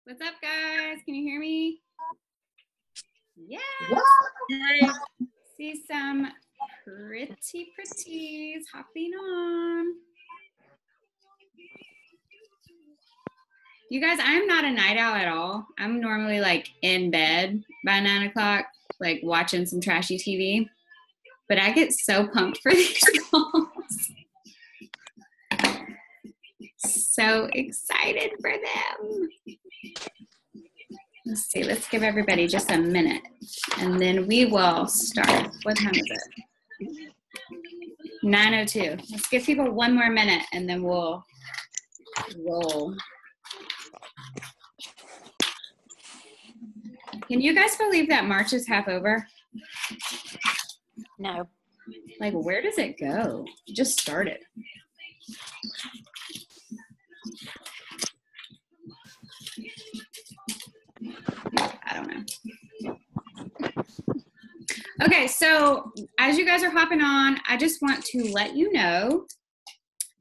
What's up, guys? Can you hear me? Yeah. Hey. See some pretties hopping on. You guys, I'm not a night owl at all. I'm normally like in bed by 9 o'clock, like watching some trashy TV. But I get so pumped for these calls. So excited for them. Let's see, let's give everybody just a minute and then we will start. What time is it? 9:02. Let's give people one more minute and then we'll roll. Can you guys believe that March is half over? No. Like, where does it go? It just started. I don't know. Okay, so as you guys are hopping on, I just want to let you know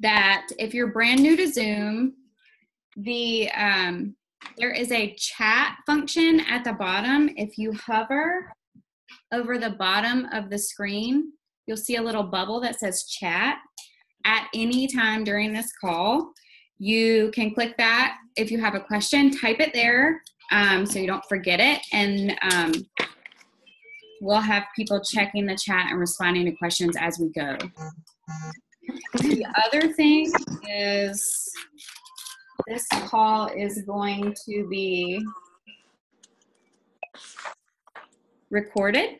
that if you're brand new to Zoom, there is a chat function at the bottom. If you hover over the bottom of the screen, you'll see a little bubble that says chat. At any time during this call, you can click that. If you have a question, type it there so you don't forget it. And we'll have people checking the chat and responding to questions as we go. The other thing is this call is going to be recorded.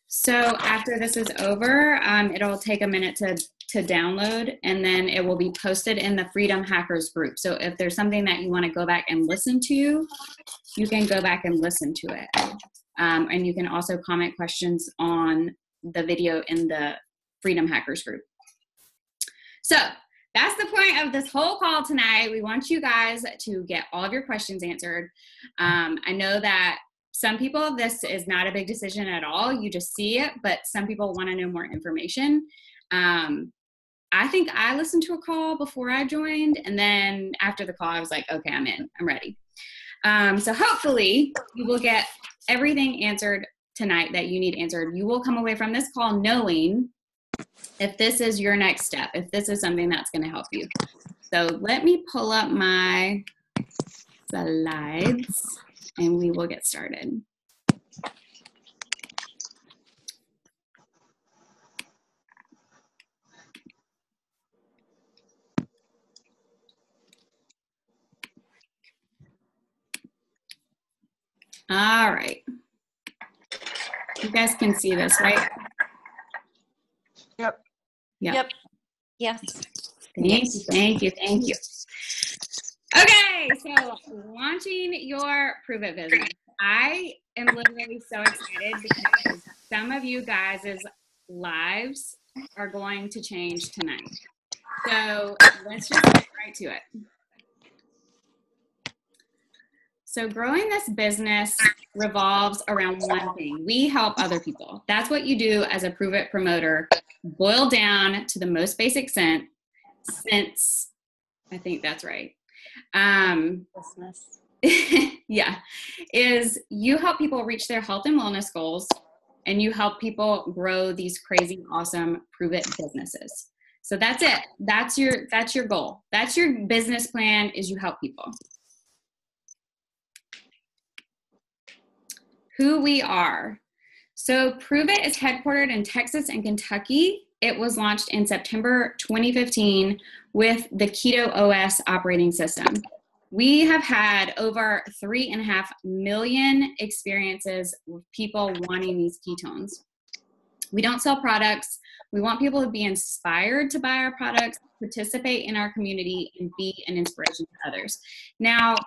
So after this is over, it'll take a minute to download, and then it will be posted in the Freedom Hackers group. So if there's something that you want to go back and listen to, you can go back and listen to it. And you can also comment questions on the video in the Freedom Hackers group. So that's the point of this whole call tonight. We want you guys to get all of your questions answered. I know that some people, this is not a big decision at all. You just see it, but some people want to know more information. I think I listened to a call before I joined, and then after the call, I was like, okay, I'm in, I'm ready. So hopefully you will get everything answered tonight that you need answered. You will come away from this call knowing if this is your next step, if this is something that's going to help you. So let me pull up my slides and we will get started. All right. You guys can see this, right? Yep. Yep. Yes. Thank you. Okay, so launching your Pruvit business. I am literally so excited because some of you guys' lives are going to change tonight. So let's just get right to it. So growing this business revolves around one thing. We help other people. That's what you do as a Pruvit promoter. Boiled down to the most basic sense, I think that's right. Business. Yeah, is you help people reach their health and wellness goals, and you help people grow these crazy, awesome Pruvit businesses. So that's it. That's your goal. That's your business plan, is you help people. Who we are. So Pruvit is headquartered in Texas and Kentucky. It was launched in September 2015 with the Keto OS operating system. We have had over 3.5 million experiences with people wanting these ketones. We don't sell products. We want people to be inspired to buy our products, participate in our community, and be an inspiration to others. Now,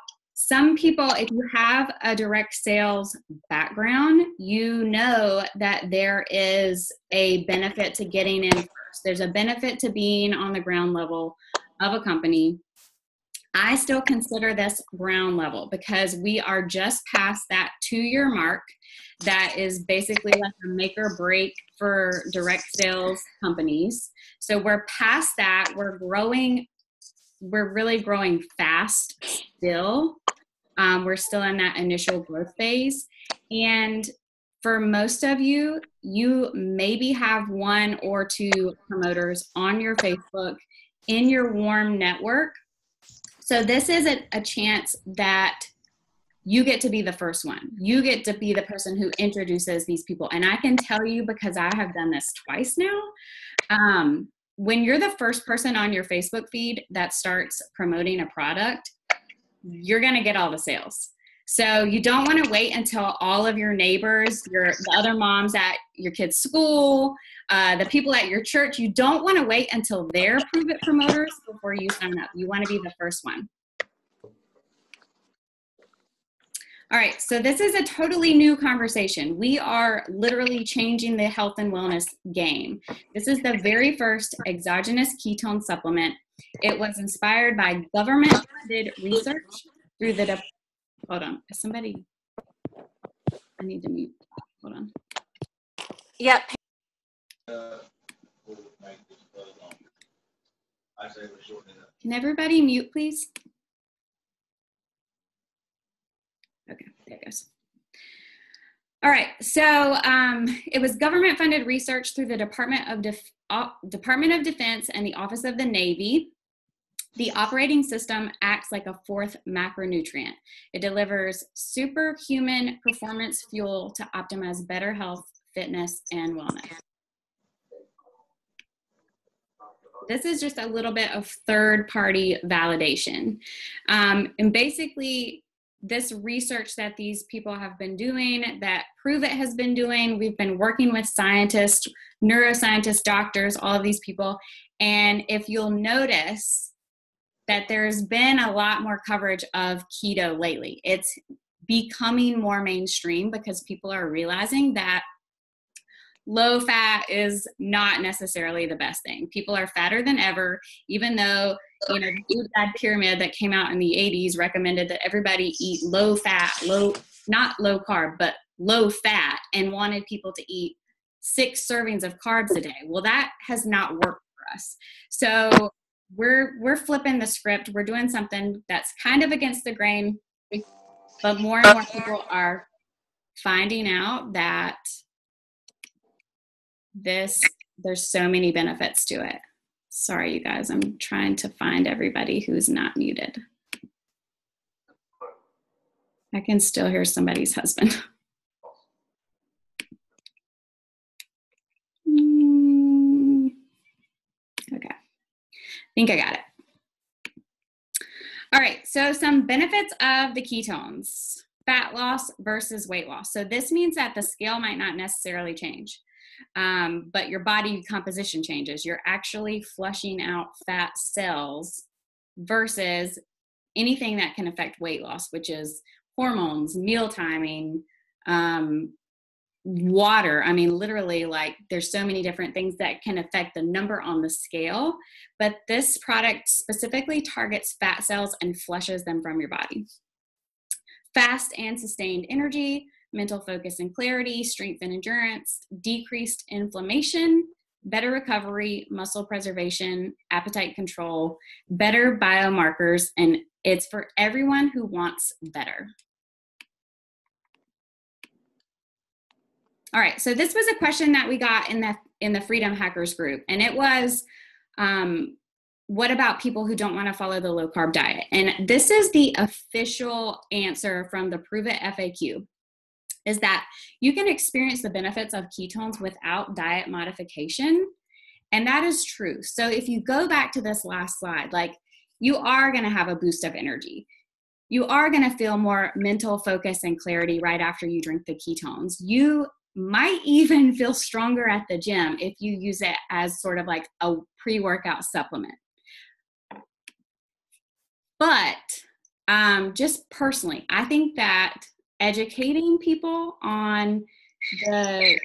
some people, if you have a direct sales background, you know that there is a benefit to getting in first. There's a benefit to being on the ground level of a company. I still consider this ground level because we are just past that 2-year mark that is basically like a make or break for direct sales companies. So we're past that. We're growing. We're really growing fast still. We're still in that initial growth phase. And for most of you, you maybe have 1 or 2 promoters on your Facebook in your warm network. So this is a chance that you get to be the first one. You get to be the person who introduces these people. And I can tell you, because I have done this twice now, when you're the first person on your Facebook feed that starts promoting a product, you're going to get all the sales. So you don't want to wait until all of your neighbors, the other moms at your kid's school, the people at your church, you don't want to wait until they're Pruvit promoters before you sign up. You want to be the first one. All right, so this is a totally new conversation. We are literally changing the health and wellness game. This is the very first exogenous ketone supplement. It was inspired by government-funded research through the, hold on, somebody, I need to mute, hold on. Yep. Can everybody mute, please? Okay, there it goes. All right, so it was government-funded research through the Department of Defense and the Office of the Navy. The operating system acts like a 4th macronutrient. It delivers superhuman performance fuel to optimize better health, fitness, and wellness. This is just a little bit of third-party validation. And basically, this research that these people have been doing, that Pruvit has been doing, we've been working with scientists, neuroscientists, doctors, all of these people. And if you'll notice that there's been a lot more coverage of keto lately. It's becoming more mainstream because people are realizing that low fat is not necessarily the best thing. People are fatter than ever, even though, you know, the Food Fad Pyramid that came out in the 80s recommended that everybody eat low fat, not low carb, but low fat, and wanted people to eat 6 servings of carbs a day. Well, that has not worked for us. So we're flipping the script. We're doing something that's kind of against the grain, but more and more people are finding out that there's so many benefits to it. Sorry, you guys, I'm trying to find everybody who's not muted. I can still hear somebody's husband. Okay, I think I got it. All right, so some benefits of the ketones: fat loss versus weight loss. So this means that the scale might not necessarily change, but your body composition changes. You're actually flushing out fat cells versus anything that can affect weight loss, which is hormones, meal timing, water. I mean, literally, like, there's so many different things that can affect the number on the scale, but this product specifically targets fat cells and flushes them from your body. Fast and sustained energy, mental focus and clarity, strength and endurance, decreased inflammation, better recovery, muscle preservation, appetite control, better biomarkers, and it's for everyone who wants better. All right, so this was a question that we got in the Freedom Hackers group, and it was, what about people who don't want to follow the low carb diet? And this is the official answer from the Pruvit FAQ, is that you can experience the benefits of ketones without diet modification. And that is true. So if you go back to this last slide, like, you are going to have a boost of energy. You are going to feel more mental focus and clarity right after you drink the ketones. You might even feel stronger at the gym if you use it as sort of like a pre-workout supplement. But just personally, I think that educating people on the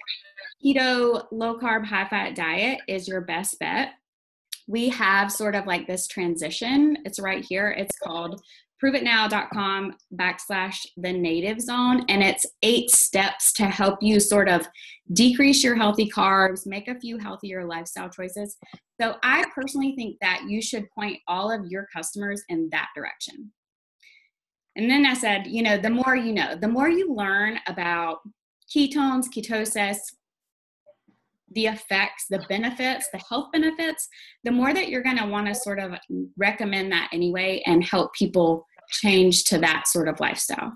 keto, low carb, high fat diet is your best bet. We have sort of like this transition. It's right here. It's called pruvitnow.com/the native zone. And it's 8 steps to help you sort of decrease your healthy carbs, make a few healthier lifestyle choices. So I personally think that you should point all of your customers in that direction. And then I said, you know, the more you learn about ketones, ketosis, the effects, the benefits, the health benefits, the more that you're going to want to sort of recommend that anyway and help people change to that sort of lifestyle.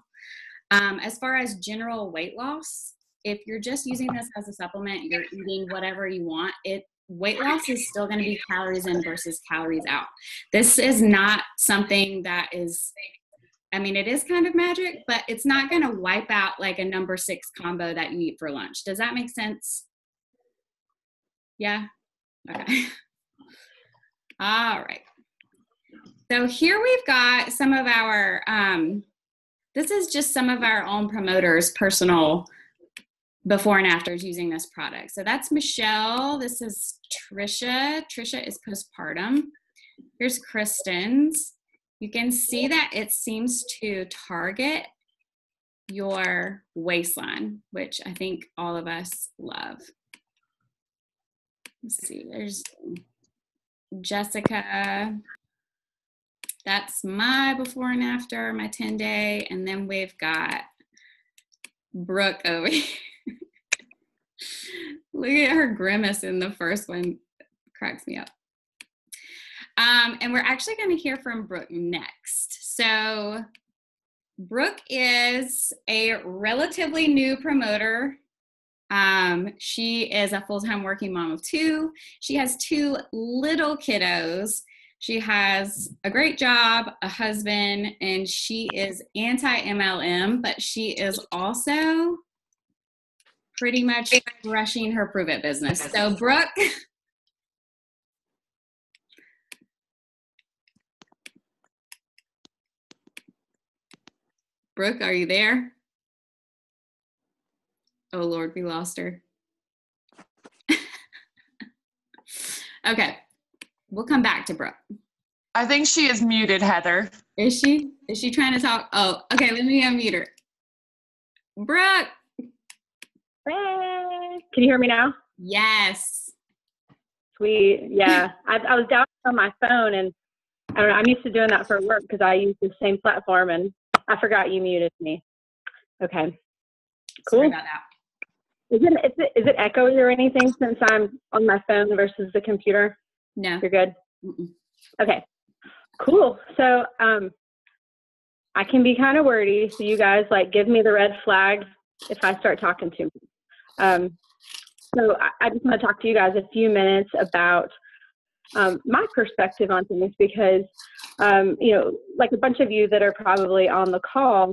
As far as general weight loss, if you're just using this as a supplement, you're eating whatever you want, weight loss is still going to be calories in versus calories out. This is not something that is, I mean, it is kind of magic, but it's not going to wipe out like a number 6 combo that you eat for lunch. Does that make sense? Yeah? Okay. All right. So here we've got some of our, this is just some of our own promoters' personal before and afters using this product. So that's Michelle. This is Trisha. Trisha is postpartum. Here's Kristen's. You can see that it seems to target your waistline, which I think all of us love. Let's see, there's Jessica. That's my before and after, my 10-day. And then we've got Brooke over here. Look at her grimace in the first one. Cracks me up. And we're actually going to hear from Brooke next. So Brooke is a relatively new promoter. She is a full-time working mom of 2. She has 2 little kiddos. She has a great job, a husband, and she is anti-MLM, but she is also pretty much crushing her Pruvit business. So Brooke. Brooke, are you there? Oh Lord, we lost her. Okay, we'll come back to Brooke. I think she is muted, Heather. Is she? Is she trying to talk? Oh, okay, let me unmute her. Brooke. Hey, can you hear me now? Yes. Sweet. Yeah, I was down on my phone, and I don't know. I'm used to doing that for work because I use the same platform, and I forgot you muted me. Okay. Cool. Sorry about that. Is it echoey or anything since I'm on my phone versus the computer? No. You're good? Mm-mm. Okay. Cool. So I can be kind of wordy, so you guys give me the red flag if I start talking too much. So I just want to talk to you guys a few minutes about my perspective on things because, like a bunch of you that are probably on the call,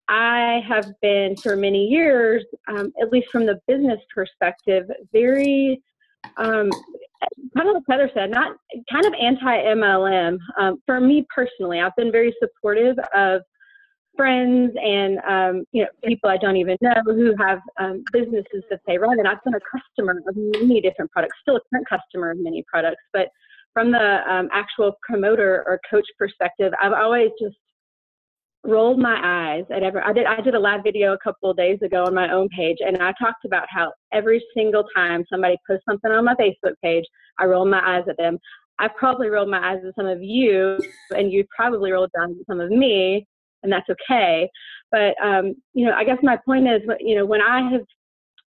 I have been for many years, at least from the business perspective, very kind of like Heather said, not kind of anti-MLM. For me personally, I've been very supportive of friends and people I don't even know who have businesses that they run, and I've been a customer of many different products, still a current customer of many products. But from the actual promoter or coach perspective, I've always just rolled my eyes at I did a live video a couple of days ago on my own page, and I talked about how every single time somebody posts something on my Facebook page, I roll my eyes at them. I probably rolled my eyes at some of you, and you probably rolled down at some of me, and that's okay. But I guess my point is, when I have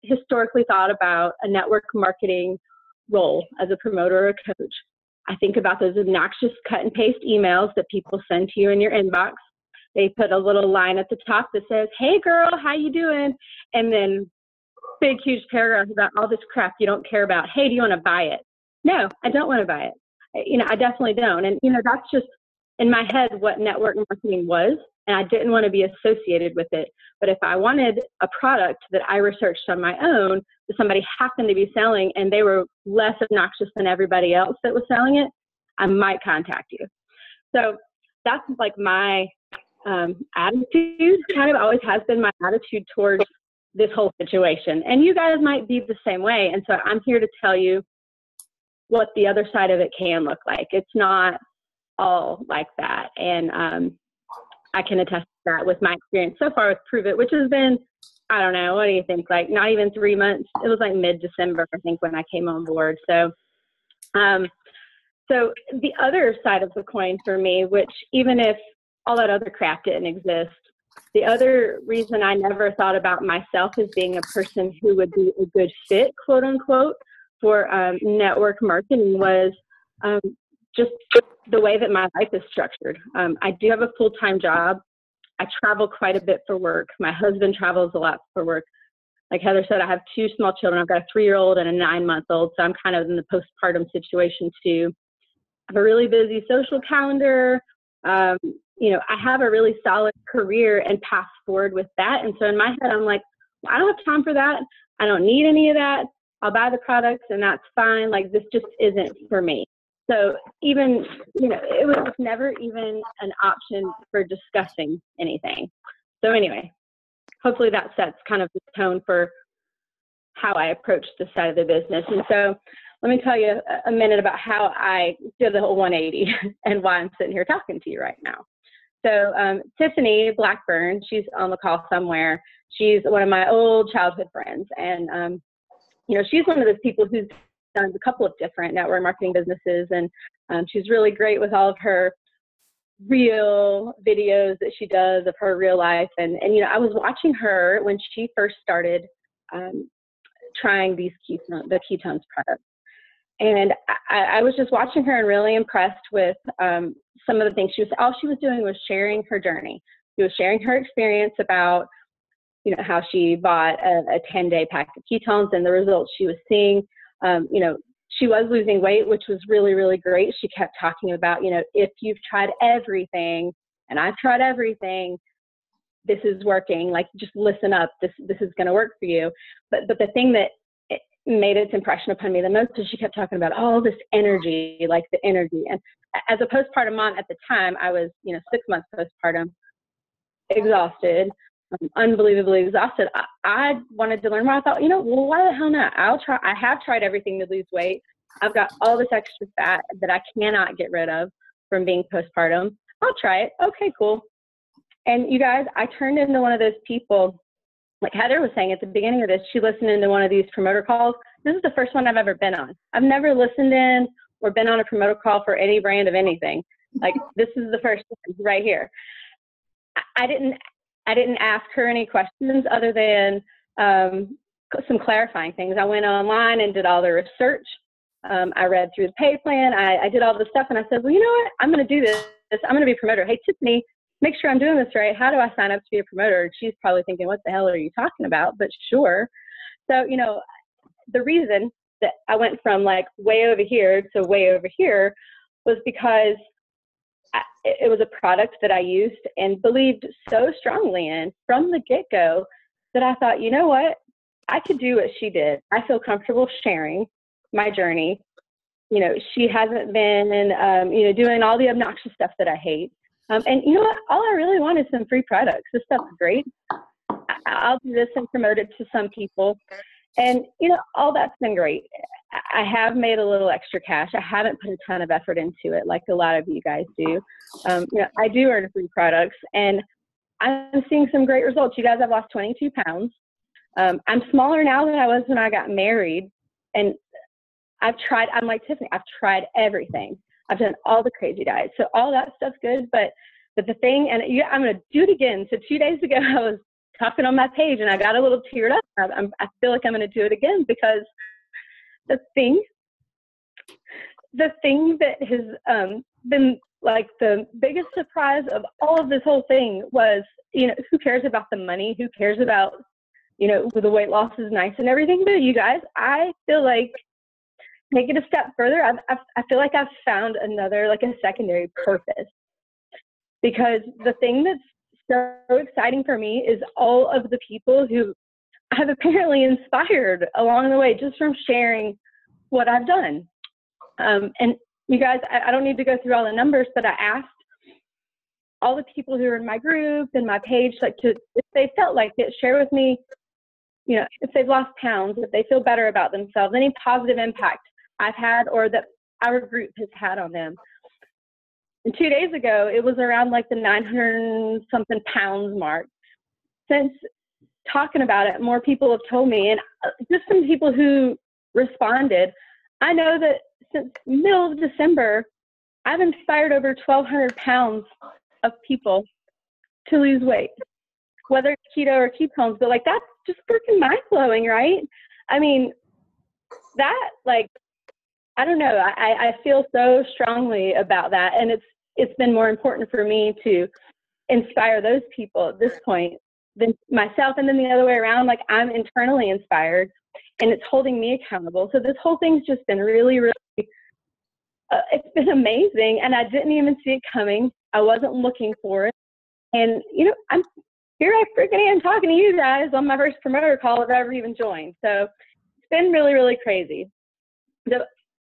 historically thought about a network marketing role as a promoter or a coach, I think about those obnoxious cut and paste emails that people send to you in your inbox. They put a little line at the top that says, "Hey girl, how you doing?" And then big, huge paragraph about all this crap you don't care about. "Hey, do you want to buy it?" No, I don't want to buy it. I definitely don't. And, that's just in my head what network marketing was. And I didn't want to be associated with it. But if I wanted a product that I researched on my own that somebody happened to be selling and they were less obnoxious than everybody else that was selling it, I might contact you. So that's like my attitude, kind of always has been my attitude towards this whole situation. And you guys might be the same way. And so I'm here to tell you what the other side of it can look like. It's not all like that. And I can attest to that with my experience so far with Pruvit, which has been, I don't know, what do you think? Like not even 3 months. It was like mid-December, I think, when I came on board. So, so the other side of the coin for me, which even if all that other crap didn't exist. The other reason I never thought about myself as being a person who would be a good fit, quote unquote, for network marketing was just the way that my life is structured. I do have a full-time job. I travel quite a bit for work. My husband travels a lot for work. Like Heather said, I have 2 small children. I've got a 3-year-old and a 9-month-old, so I'm kind of in the postpartum situation too. I have a really busy social calendar. You know, I have a really solid career and path forward with that. And so in my head, I'm like, well, I don't have time for that. I don't need any of that. I'll buy the products and that's fine. Like, this just isn't for me. So even, you know, it was never even an option for discussing anything. So anyway, hopefully that sets kind of the tone for how I approach this side of the business. And so let me tell you a minute about how I did the whole 180 and why I'm sitting here talking to you right now. So Tiffany Blackburn, she's on the call somewhere. She's one of my old childhood friends. And, you know, she's one of those people who's done a couple of different network marketing businesses. And she's really great with all of her real videos that she does of her real life. And you know, I was watching her when she first started trying the ketones products. And I was just watching her and really impressed with some of the things all she was doing was sharing her journey. She was sharing her experience about, you know, how she bought a 10-day pack of ketones and the results she was seeing. You know, she was losing weight, which was really, really great. She kept talking about, you know, if you've tried everything and I've tried everything, this is working. Like, just listen up. This is going to work for you. But the thing that made its impression upon me the most is she kept talking about all this energy, like the energy. And as a postpartum mom at the time, I was, you know, 6 months postpartum, exhausted, unbelievably exhausted. I wanted to learn more. I thought, you know, well, why the hell not? I'll try. I have tried everything to lose weight. I've got all this extra fat that I cannot get rid of from being postpartum. I'll try it. Okay, cool. And you guys, I turned into one of those people, like Heather was saying at the beginning of this, she listened into one of these promoter calls. This is the first one I've ever been on. I've never listened in or been on a promoter call for any brand of anything. Like, this is the first one right here. I didn't ask her any questions other than some clarifying things. I went online and did all the research. I read through the pay plan. I did all the stuff, and I said, well, you know what? I'm going to do this. I'm going to be a promoter. Hey, Tiffany, make sure I'm doing this right. How do I sign up to be a promoter? She's probably thinking, what the hell are you talking about? But sure. So, you know, the reason that I went from like way over here to way over here was because it was a product that I used and believed so strongly in from the get-go that I thought, you know what? I could do what she did. I feel comfortable sharing my journey. You know, she hasn't been, you know, doing all the obnoxious stuff that I hate. And you know what? All I really want is some free products. This stuff's great. I'll do this and promote it to some people. And, you know, all that's been great. I have made a little extra cash. I haven't put a ton of effort into it like a lot of you guys do. You know, I do earn free products, and I'm seeing some great results. You guys, I've lost 22 pounds. I'm smaller now than I was when I got married. And I'm like Tiffany, I've tried everything. I've done all the crazy diets. So all that stuff's good. But the thing, and I'm going to do it again. So 2 days ago, I was talking on my page and I got a little teared up. I feel like I'm going to do it again because the thing that has been like the biggest surprise of all of this whole thing was, you know, who cares about the money? Who cares about, you know, the weight loss is nice and everything. But you guys, I feel like, take it a step further, I feel like I've found another, like a secondary purpose. Because the thing that's so exciting for me is all of the people who I've apparently inspired along the way just from sharing what I've done. And you guys, I don't need to go through all the numbers, but I asked all the people who are in my group and my page, like, if they felt like it, share with me, you know, if they've lost pounds, if they feel better about themselves, any positive impact I've had or that our group has had on them. And 2 days ago, it was around like the 900 something pounds mark. Since talking about it, more people have told me, and just some people who responded. I know that since middle of December, I've inspired over 1,200 pounds of people to lose weight, whether it's keto or ketones, but like, that's just freaking mind-blowing, right? I mean, that, like, I don't know. I feel so strongly about that. And it's been more important for me to inspire those people at this point than myself. And then the other way around, like, I'm internally inspired and it's holding me accountable. So this whole thing's just been really, really, it's been amazing. And I didn't even see it coming. I wasn't looking for it. And, you know, here I freaking am talking to you guys on my first promoter call I've ever even joined. So it's been really, really crazy. So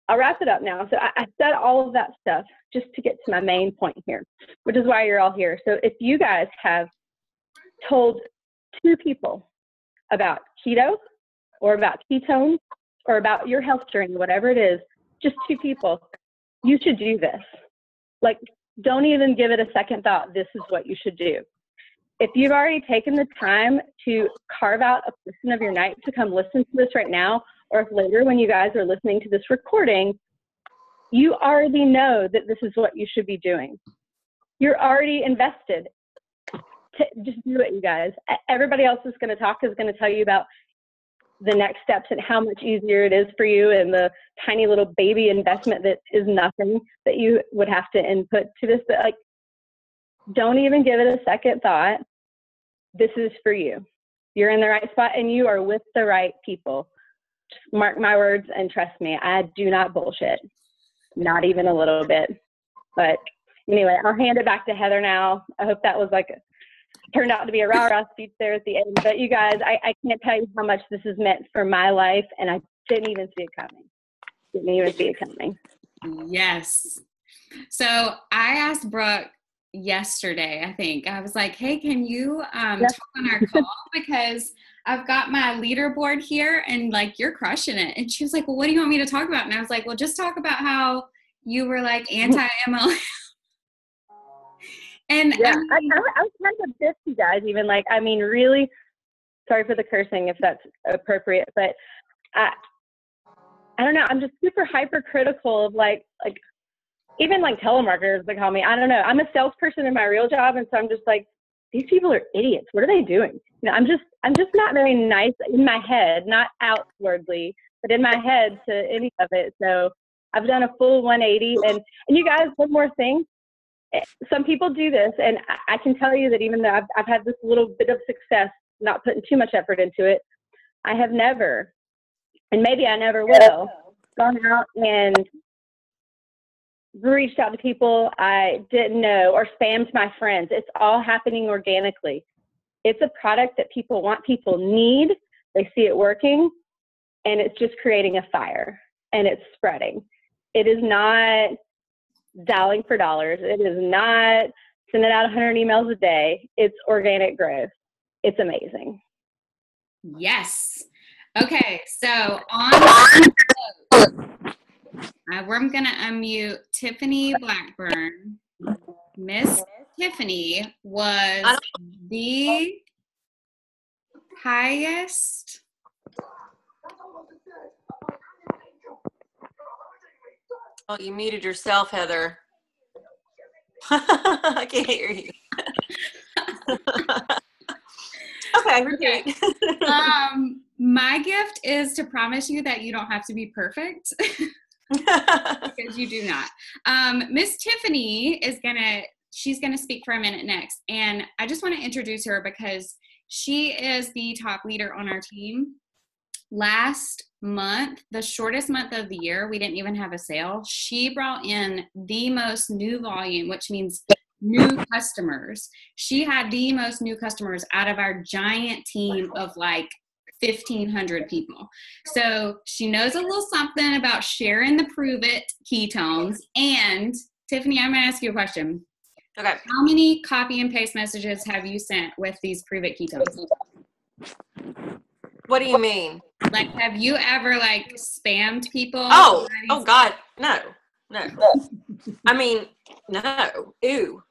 I'll wrap it up now. So I said all of that stuff just to get to my main point here, which is why you're all here. So if you guys have told 2 people about keto or about ketones or about your health journey, whatever it is, just 2 people, you should do this. Like, don't even give it a second thought. This is what you should do. If you've already taken the time to carve out a portion of your night to come listen to this right now, or if later when you guys are listening to this recording, you already know that this is what you should be doing. You're already invested. Just do it, you guys. Everybody else is going to tell you about the next steps and how much easier it is for you and the tiny little baby investment that is nothing that you would have to input to this. But like, don't even give it a second thought. This is for you. You're in the right spot and you are with the right people. Just mark my words and trust me, I do not bullshit. Not even a little bit. But anyway, I'll hand it back to Heather now. I hope that was turned out to be a rah-rah speech there at the end. But you guys, I can't tell you how much this has meant for my life, and I didn't even see it coming. Yes. So I asked Brooke yesterday, I think. I was like, hey, can you talk on our call? Because I've got my leaderboard here and like, you're crushing it. And she was like, well, what do you want me to talk about? And I was like, well, just talk about how you were like anti-MLM. And yeah, I was kind of pissed, you guys, even like, I mean, really, sorry for the cursing if that's appropriate, but I don't know. I'm just super hypercritical of like even like telemarketers, they call me. I don't know. I'm a salesperson in my real job. And so I'm just like, these people are idiots. What are they doing? You know, I'm just not very nice in my head, not outwardly, but in my head to any of it. So I've done a full 180 and you guys, one more thing. Some people do this, and I can tell you that even though I've had this little bit of success, not putting too much effort into it, I have never, and maybe I never will, gone out and reached out to people I didn't know or spammed my friends. It's all happening organically. It's a product that people want, people need, they see it working, and it's just creating a fire, and it's spreading. It is not dialing for dollars. It is not sending out 100 emails a day. It's organic growth. It's amazing. Yes. Okay. So I'm going to unmute Tiffany Blackburn. Miss Tiffany was the highest. Oh, you muted yourself, Heather. I can't hear you. Okay, repeat. My gift is to promise you that you don't have to be perfect because you do not. Miss Tiffany she's gonna speak for a minute next, and I just want to introduce her because she is the top leader on our team. Last month, the shortest month of the year, we didn't even have a sale. She brought in the most new volume, which means new customers. She had the most new customers out of our giant team of like 1,500 people. So she knows a little something about sharing the Pruvit ketones. And Tiffany, I'm going to ask you a question. Okay. How many copy and paste messages have you sent with these Pruvit ketones? What do you mean? Like, have you ever like spammed people? Oh God, no. I mean, no. Ew.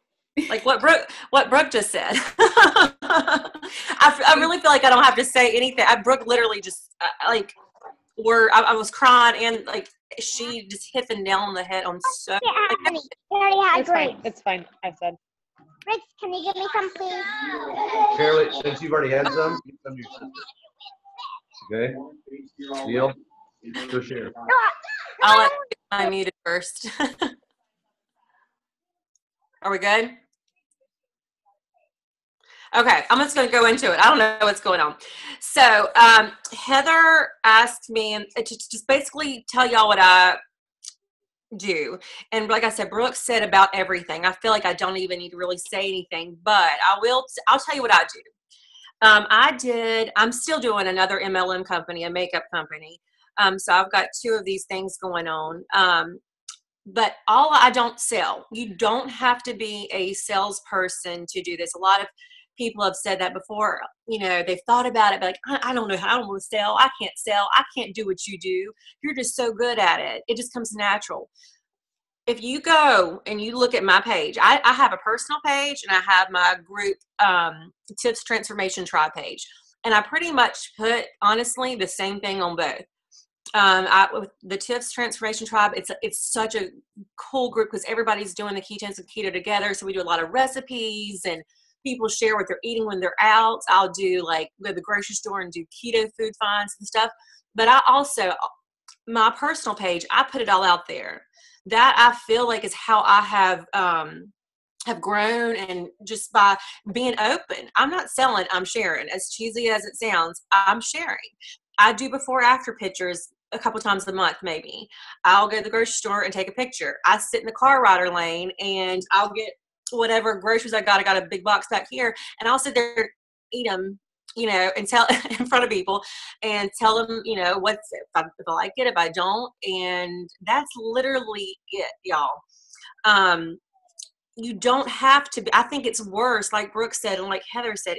Like what Brooke just said. I really feel like I don't have to say anything. Brooke literally just I was crying and like she just hit the nail on the head on so. It's fine. I said. Rich, can you give me some, please? Carly, since you've already had some, get some to your sister. Okay? Deal? Go share. I'll let I muted first. Are we good? Okay, I'm just going to go into it. I don't know what's going on. So Heather asked me to just basically tell y'all what I do. And like I said, Brooke said about everything. I feel like I don't even need to really say anything, but I'll tell you what I do. I'm still doing another MLM company, a makeup company. So I've got 2 of these things going on. But I don't sell. You don't have to be a salesperson to do this. A lot of people have said that before. You know, they've thought about it, but like, I don't know how I don't want to sell. I can't sell. I can't do what you do. You're just so good at it. It just comes natural. If you go and you look at my page, I have a personal page and I have my group Tips Transformation Tribe page. And I pretty much put, honestly, the same thing on both. With the Tips Transformation Tribe, it's such a cool group because everybody's doing the ketones and keto together. So we do a lot of recipes and people share what they're eating when they're out. I'll do like go to the grocery store and do keto food finds and stuff. But I also, my personal page, I put it all out there. That I feel like is how I have grown, and just by being open. I'm not selling, I'm sharing. As cheesy as it sounds, I'm sharing. I do before after pictures a couple times a month, maybe. I'll go to the grocery store and take a picture. I sit in the car rider lane and I'll get whatever groceries I got. I got a big box back here and I'll sit there, eat them, you know, and tell in front of people and tell them, you know, if I like it, if I don't. And that's literally it, y'all. You don't have to be, I think it's worse, like Brooke said, and like Heather said,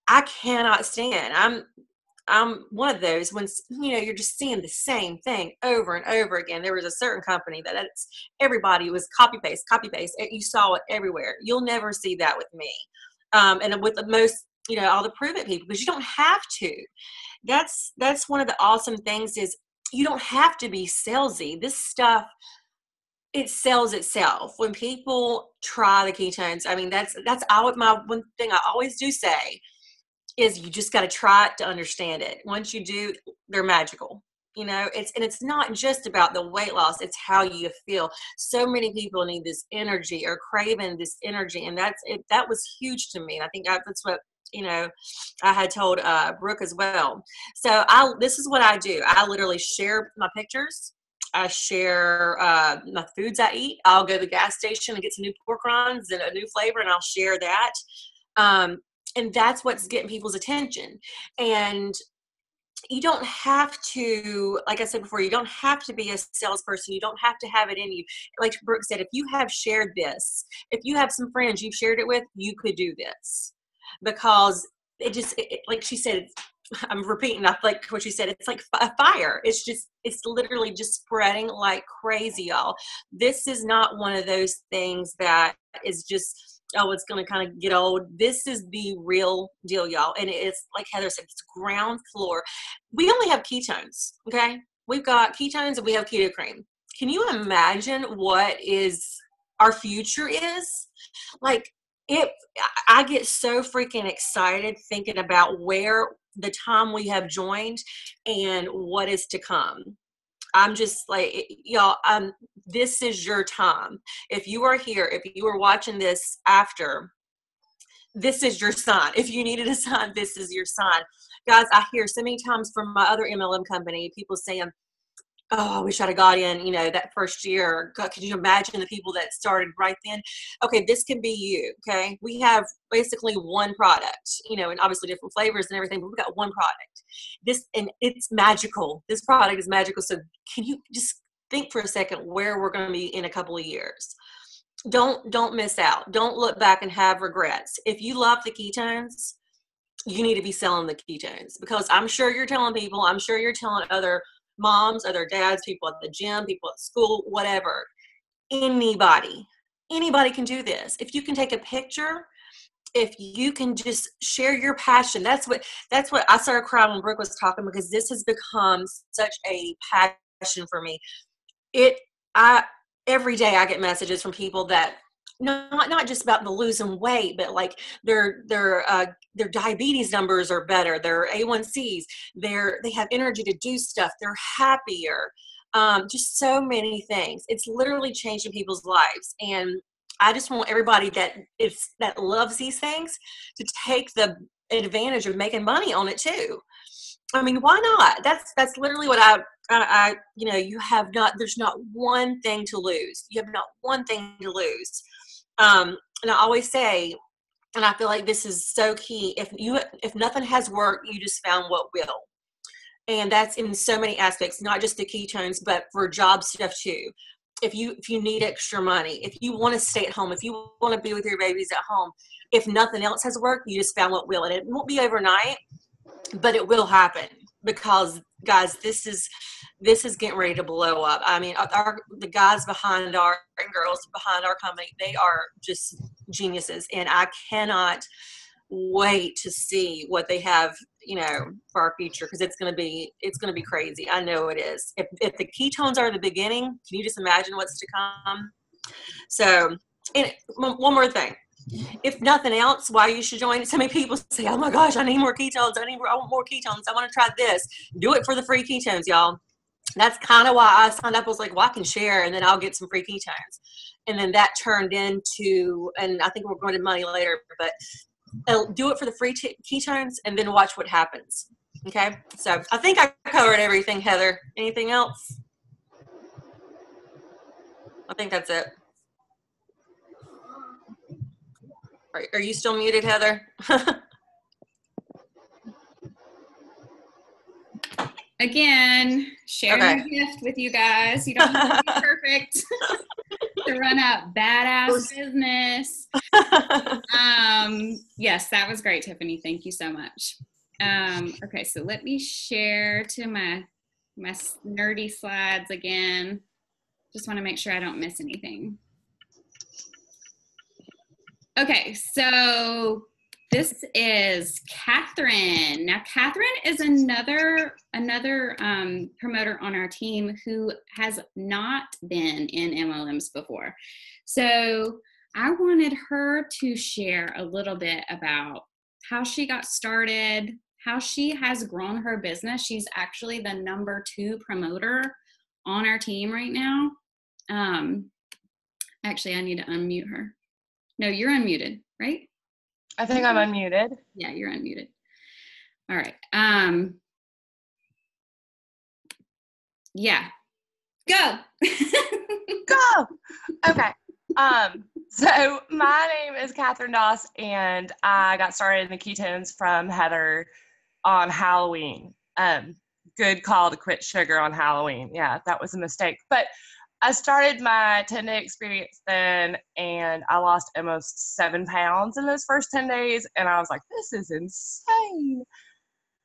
I cannot stand. I'm one of those when, you know, you're just seeing the same thing over and over again. There was a certain company that everybody was copy paste. You saw it everywhere. You'll never see that with me. And with the most, you know, all the Pruvit people, because you don't have to. That's one of the awesome things is you don't have to be salesy. This stuff, it sells itself. When people try the ketones, I mean, that's my one thing I always do say is you just got to try it to understand it. Once you do, they're magical. You know, it's not just about the weight loss, it's how you feel. So many people need this energy or craving this energy, and that was huge to me. And I think that's what, you know, I had told Brooke as well. So this is what I do. I literally share my pictures. I share my foods I eat. I'll go to the gas station and get some new pork rinds and a new flavor, and I'll share that. And that's what's getting people's attention. And you don't have to, like I said before, you don't have to be a salesperson. You don't have to have it in you. Like Brooke said, if you have shared this, if you have some friends you've shared it with, you could do this. Because like she said, I'm repeating, I like what she said, it's like a fire. It's literally just spreading like crazy, y'all. This is not one of those things that is just, oh, it's going to kind of get old. This is the real deal, y'all. And it's like Heather said, it's ground floor. We only have ketones, okay? We've got ketones and we have keto cream. Can you imagine what our future is? Like, I get so freaking excited thinking about where the time we have joined and what is to come. I'm just like, y'all, this is your time. If you are here, if you are watching this after, this is your sign. If you needed a sign, this is your sign. Guys, I hear so many times from my other MLM company, people saying, oh, I wish I'd have got in, you know, that first year. God, could you imagine the people that started right then? Okay, this can be you, okay? We have basically one product, you know, and obviously different flavors and everything, but we've got one product. And it's magical. This product is magical. So can you just think for a second where we're going to be in a couple of years? Don't miss out. Don't look back and have regrets. If you love the ketones, you need to be selling the ketones, because I'm sure you're telling people, I'm sure you're telling other moms, other dads, people at the gym, people at school, whatever. Anybody can do this. If you can take a picture, if you can just share your passion, that's what I started crying when Brooke was talking, because this has become such a passion for me. Every day I get messages from people that not just about the losing weight, but like their diabetes numbers are better, their A1Cs, they have energy to do stuff, they're happier, just so many things. It's literally changing people's lives, and I just want everybody that loves these things to take the advantage of making money on it too. I mean, why not? That's literally what I there's not one thing to lose. You have not one thing to lose. And I always say, and I feel like this is so key, if nothing has worked, you just found what will. And that's in so many aspects, not just the ketones, but for job stuff too. If you need extra money, if you want to stay at home, if you want to be with your babies at home, if nothing else has worked, you just found what will. And it won't be overnight, but it will happen, because guys, this is getting ready to blow up. I mean, the guys behind and girls behind our company, they are just geniuses, and I cannot wait to see what they have, for our future, because it's going to be crazy. I know it is. If the ketones are the beginning, can you just imagine what's to come? So, and one more thing. If nothing else, why you should join. So many people say, oh my gosh, I need more ketones. I want more ketones. I want to try this. Do it for the free ketones, y'all. That's kind of why I signed up. I was like, well, I can share, and then I'll get some free ketones. And then that turned into, and I think we're going to money later, but do it for the free ketones, and then watch what happens. Okay. So I think I covered everything, Heather. Anything else? I think that's it. Are you still muted, Heather? Again, sharing Okay. a gift with you guys. You don't have to be perfect to run a badass business. Yes, that was great, Tiffany. Thank you so much. Okay, so let me share to my nerdy slides again. Just want to make sure I don't miss anything. Okay, so this is Catherine. Now, Catherine is another promoter on our team who has not been in MLMs before. So I wanted her to share a little bit about how she got started, how she has grown her business. She's actually the #2 promoter on our team right now. Actually, I need to unmute her. No, you're unmuted, right? I think I'm unmuted. Yeah, you're unmuted. All right. Yeah. Go. Go. Okay. So my name is Catherine Doss, and I got started in the ketones from Heather on Halloween. Good call to quit sugar on Halloween. Yeah, that was a mistake. But I started my 10-day experience then, and I lost almost 7 pounds in those first 10 days, and I was like, this is insane.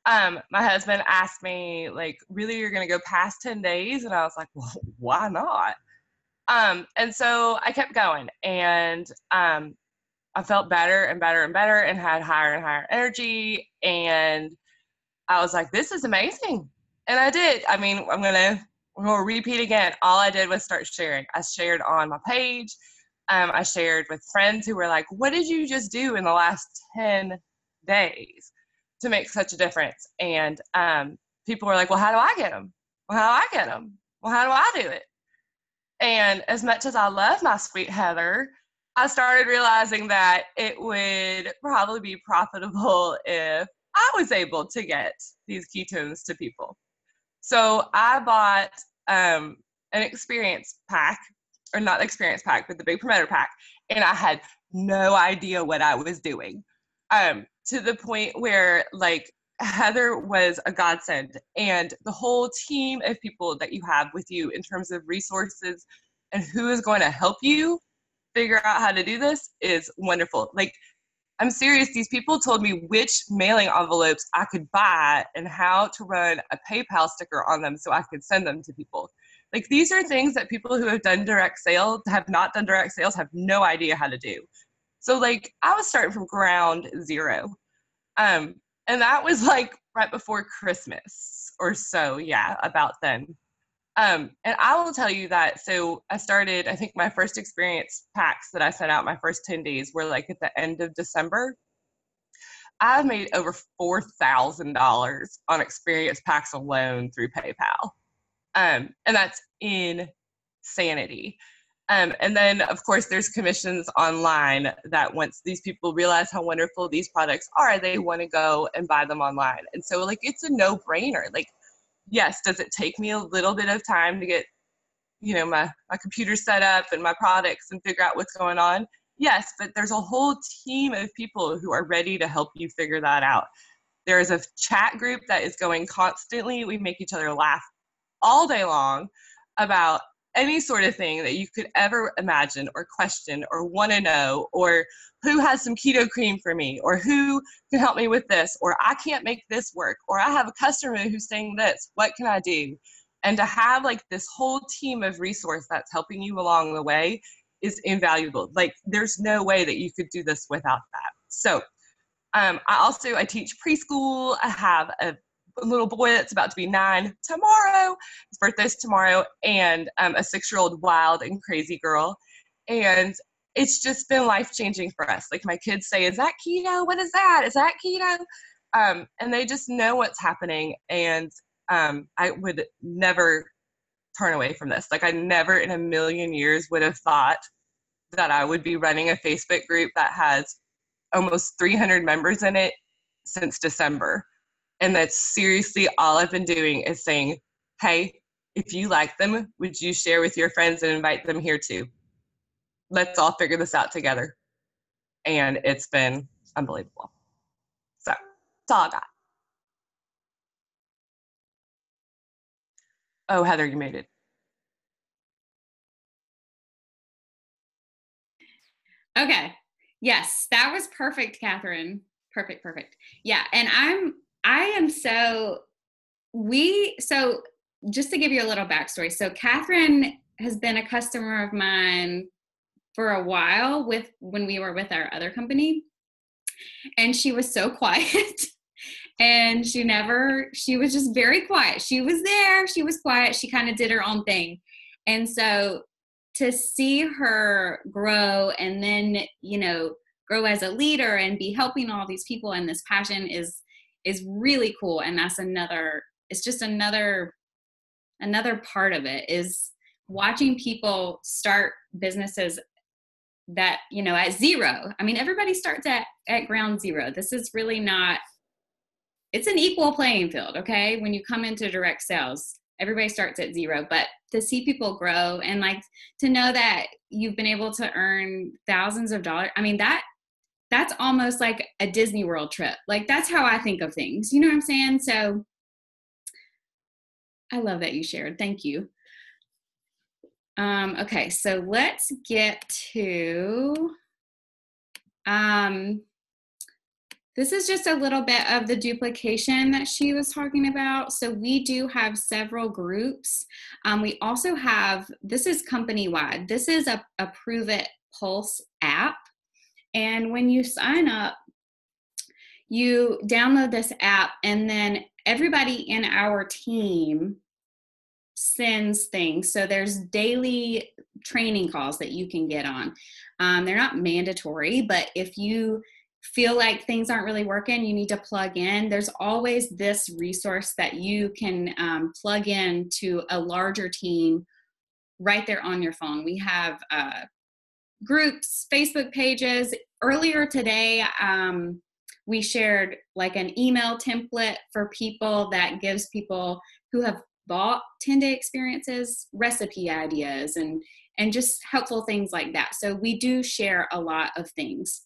My husband asked me, like, really, you're going to go past 10 days? And I was like, well, why not? And so I kept going, and I felt better and better and better and had higher and higher energy, and I was like, this is amazing. And I did. I mean, I'm going to repeat again. All I did was start sharing. I shared on my page. I shared with friends who were like, what did you just do in the last 10 days to make such a difference? And people were like, well, how do I get them? Well, how do I get them? Well, how do I do it? And as much as I love my sweet Heather, I started realizing that it would probably be profitable if I was able to get these ketones to people. So I bought an experience pack, or not experience pack, but the big promoter pack, and I had no idea what I was doing, to the point where, like, Heather was a godsend, and the whole team of people that you have with you in terms of resources and who is going to help you figure out how to do this is wonderful. Like, I'm serious. These people told me which mailing envelopes I could buy and how to run a PayPal sticker on them so I could send them to people. Like, these are things that people who have done direct sales, have not done direct sales, have no idea how to do. So, like, I was starting from ground zero. And that was like right before Christmas or so. Yeah, about then. And I will tell you that, so I started, I think my first experience packs that I sent out, my first 10 days were like at the end of December. I've made over $4,000 on experience packs alone through PayPal. And that's insanity. And then, of course, there's commissions online that once these people realize how wonderful these products are, they want to go and buy them online. And so, like, it's a no-brainer. Like, yes, does it take me a little bit of time to get, you know, my computer set up and my products and figure out what's going on? Yes, but there's a whole team of people who are ready to help you figure that out. There is a chat group that is going constantly. We make each other laugh all day long about any sort of thing that you could ever imagine or question or want to know, or who has some keto cream for me, or who can help me with this, or I can't make this work, or I have a customer who's saying this, what can I do? And to have like this whole team of resource that's helping you along the way is invaluable. Like, there's no way that you could do this without that. So I teach preschool. I have a little boy that's about to be 9 tomorrow. His birthday's tomorrow, and a 6-year-old wild and crazy girl. And it's just been life-changing for us. Like, my kids say, is that keto? What is that? Is that keto? And they just know what's happening. And I would never turn away from this. Like, I never in a million years would have thought that I would be running a Facebook group that has almost 300 members in it since December. And that's seriously all I've been doing is saying, hey, if you like them, would you share with your friends and invite them here too? Let's all figure this out together. And it's been unbelievable. So that's all I got. Oh, Heather, you made it. Okay. Yes, that was perfect, Catherine. Perfect. Yeah, and so just to give you a little backstory. So Catherine has been a customer of mine for a while when we were with our other company, and she was so quiet. And she was just very quiet. She was there, she was quiet, she kind of did her own thing. And so to see her grow and then, you know, grow as a leader and be helping all these people, and this passion is really cool. And that's it's just another part of it, is watching people start businesses that, you know, at zero. I mean, everybody starts at ground zero. This is really not, it's an equal playing field, okay? When you come into direct sales, everybody starts at zero, but to see people grow and like to know that you've been able to earn thousands of dollars, I mean, that's almost like a Disney World trip. Like, that's how I think of things. You know what I'm saying? So I love that you shared. Thank you. Okay, so let's get to, this is just a little bit of the duplication that she was talking about. So we do have several groups. We also have, this is company-wide. This is a Pruvit Pulse app. And when you sign up, you download this app, and then everybody in our team sends things. So there's daily training calls that you can get on. They're not mandatory, but if you feel like things aren't really working, you need to plug in, there's always this resource that you can plug in to a larger team right there on your phone. We have groups, Facebook pages. Earlier today, we shared like an email template for people that gives people who have bought 10-day experiences recipe ideas and just helpful things like that. So we do share a lot of things.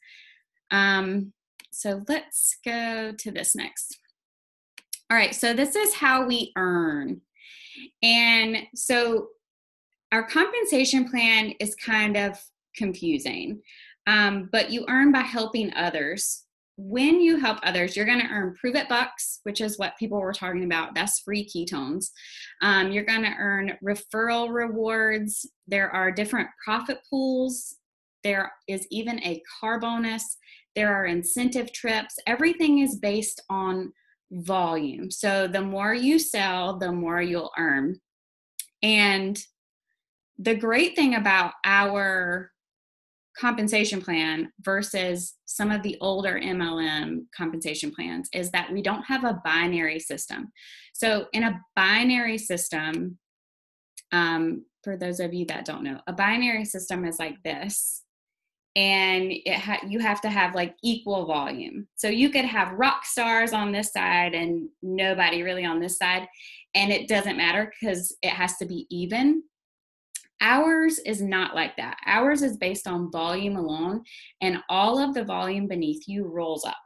So let's go to this next. All right, so this is how we earn. And so our compensation plan is kind of confusing, but you earn by helping others. When you help others, you're going to earn Pruvit Bucks, which is what people were talking about. That's free ketones. You're going to earn referral rewards. There are different profit pools. There is even a car bonus. There are incentive trips. Everything is based on volume. So the more you sell, the more you'll earn. And the great thing about our compensation plan versus some of the older MLM compensation plans is that we don't have a binary system. So in a binary system, for those of you that don't know, a binary system is like this. And you have to have like equal volume. So you could have rock stars on this side and nobody really on this side. And it doesn't matter because it has to be even. Ours is not like that. Ours is based on volume alone, and all of the volume beneath you rolls up.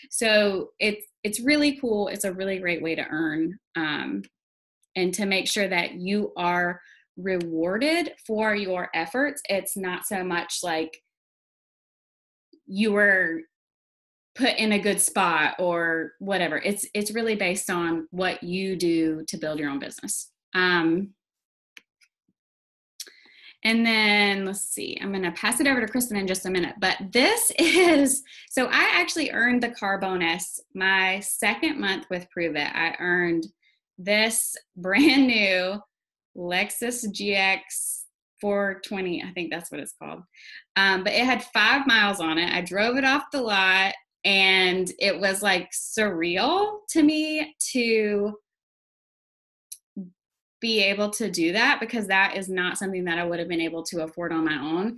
So it's really cool. It's a really great way to earn and to make sure that you are rewarded for your efforts. It's not so much like you were put in a good spot or whatever. It's really based on what you do to build your own business. And then let's see, I'm going to pass it over to Kristen in just a minute, but this is, so I actually earned the car bonus my second month with Pruvit. I earned this brand new Lexus GX 420, I think that's what it's called. But it had 5 miles on it. I drove it off the lot, and it was like surreal to me to be able to do that, because that is not something that I would have been able to afford on my own.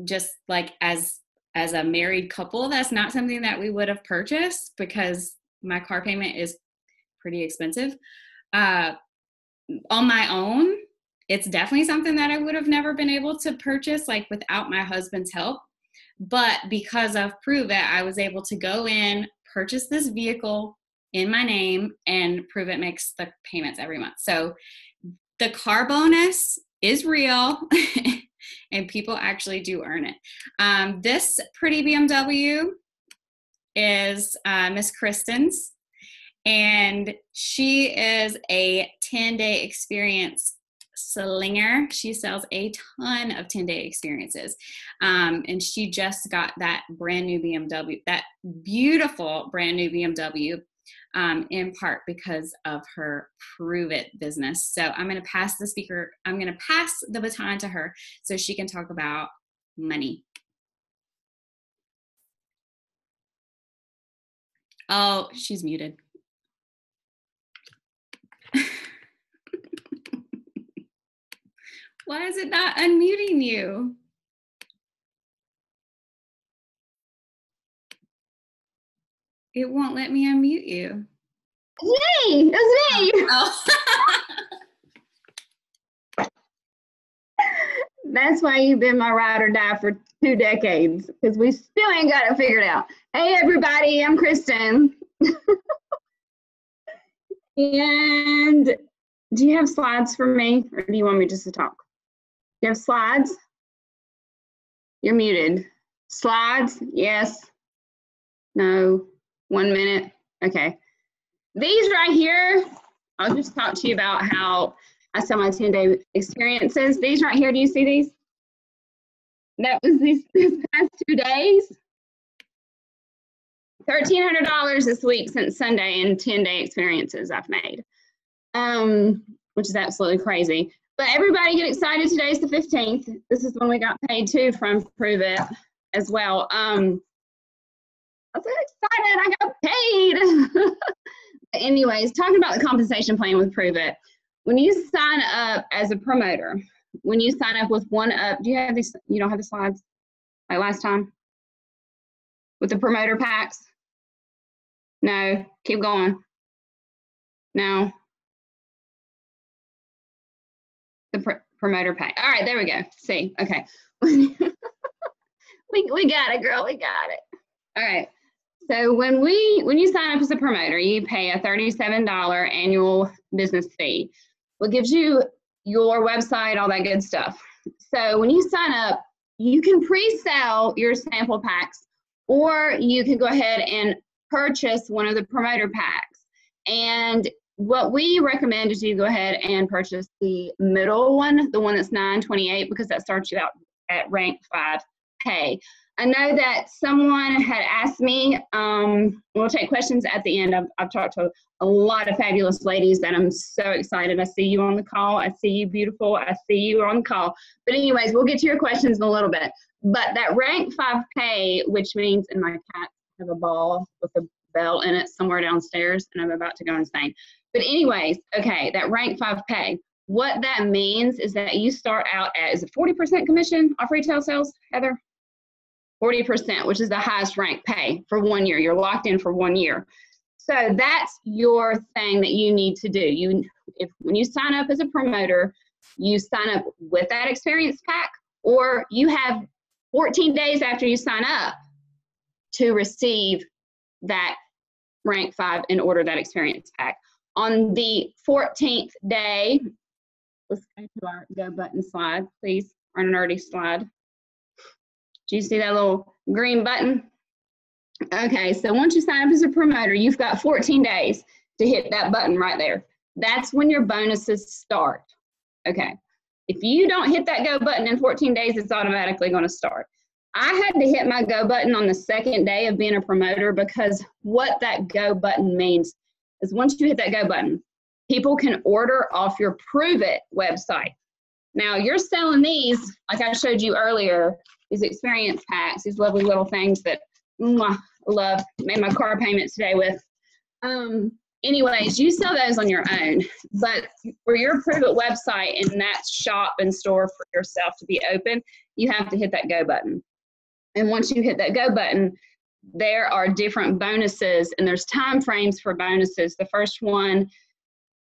Just like as a married couple, that's not something that we would have purchased because my car payment is pretty expensive. On my own, it's definitely something that I would have never been able to purchase like without my husband's help. But because of Pruvit, I was able to go in, purchase this vehicle in my name, and Pruvit makes the payments every month. So the car bonus is real and people actually do earn it. This pretty BMW is Miss Kristen's, and she is a 10-day experience slinger. She sells a ton of 10-day experiences. And she just got that brand new BMW, that beautiful brand new BMW, in part because of her Pruvit business. So I'm going to pass the baton to her so she can talk about money. Oh, she's muted. Why is it not unmuting you? It won't let me unmute you. It's me. It's me. Oh. That's why you've been my ride or die for 2 decades, because we still ain't got it figured out. Hey, everybody, I'm Kristen. And do you have slides for me, or do you want me just to talk? Do you have slides? You're muted. Slides? Yes. No. 1 minute. Okay. These right here, I'll just talk to you about how I sell my 10-day experiences. These right here, do you see these? That was this past 2 days. $1,300 this week since Sunday in 10-day experiences I've made, which is absolutely crazy. But everybody get excited. Today's the 15th. This is when we got paid too from Pruvit as well. I'm so excited I got paid. Anyways, talking about the compensation plan with Pruvit. When you sign up as a promoter, when you sign up with one up, do you have these? You don't have the slides like last time with the promoter packs? No, keep going. No. The promoter pack. All right, there we go. See, okay. we got it, girl. We got it. All right. So when you sign up as a promoter, you pay a $37 annual business fee. What gives you your website, all that good stuff. So when you sign up, you can pre-sell your sample packs, or you can go ahead and purchase one of the promoter packs. And what we recommend is you go ahead and purchase the middle one, the one that's $9.28, because that starts you out at rank 5. pay. I know that someone had asked me, we'll take questions at the end. I've talked to a lot of fabulous ladies that I'm so excited. I see you on the call. I see you, beautiful. I see you on the call. But anyways, we'll get to your questions in a little bit. But that rank 5 pay, which means, and my cat have a ball with a bell in it somewhere downstairs, and I'm about to go insane. But anyways, okay, that rank 5 pay. What that means is that you start out at, is it 40% commission off retail sales, Heather? 40%, which is the highest rank pay for 1 year. You're locked in for 1 year. So that's your thing that you need to do. When you sign up as a promoter, you sign up with that experience pack, or you have 14 days after you sign up to receive that rank 5 and order that experience pack. On the 14th day, let's go to our go button slide, please, our nerdy slide. Do you see that little green button? Okay, so once you sign up as a promoter, you've got 14 days to hit that button right there. That's when your bonuses start. Okay, if you don't hit that go button in 14 days, it's automatically going to start. I had to hit my go button on the 2nd day of being a promoter, because what that go button means is once you hit that go button, people can order off your Pruvit website. Now, you're selling these, like I showed you earlier, these experience packs, these lovely little things that I love, made my car payment today with. Anyways, you sell those on your own, but for your Pruvit website and that shop and store for yourself to be open, you have to hit that go button. And once you hit that go button, there are different bonuses, and there's time frames for bonuses. The first one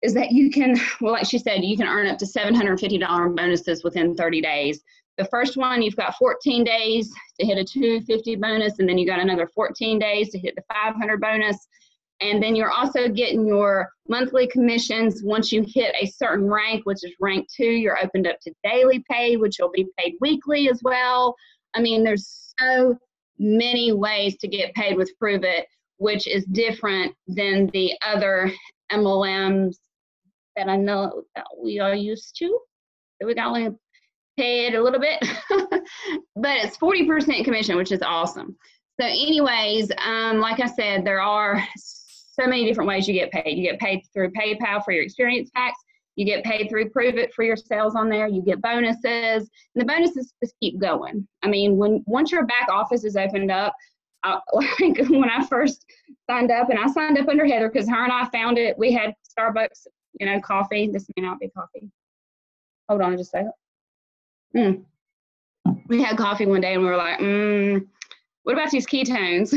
is that you can, well, like she said, you can earn up to $750 bonuses within 30 days. The first one, you've got 14 days to hit a $250 bonus, and then you got another 14 days to hit the $500 bonus. And then you're also getting your monthly commissions. Once you hit a certain rank, which is rank 2, you're opened up to daily pay, which you'll be paid weekly as well. I mean, there's so many ways to get paid with Pruvit, which is different than the other MLMs that I know that we are used to. So we got only paid a little bit, but it's 40% commission, which is awesome. So anyways, like I said, there are so many different ways you get paid. You get paid through PayPal for your experience packs. You get paid through Pruvit for your sales on there. You get bonuses, and the bonuses just keep going. I mean, once your back office is opened up, like when I first signed up, and I signed up under Heather because her and I found it. We had Starbucks, coffee. This may not be coffee. Hold on just a second. We had coffee one day, and we were like, what about these ketones?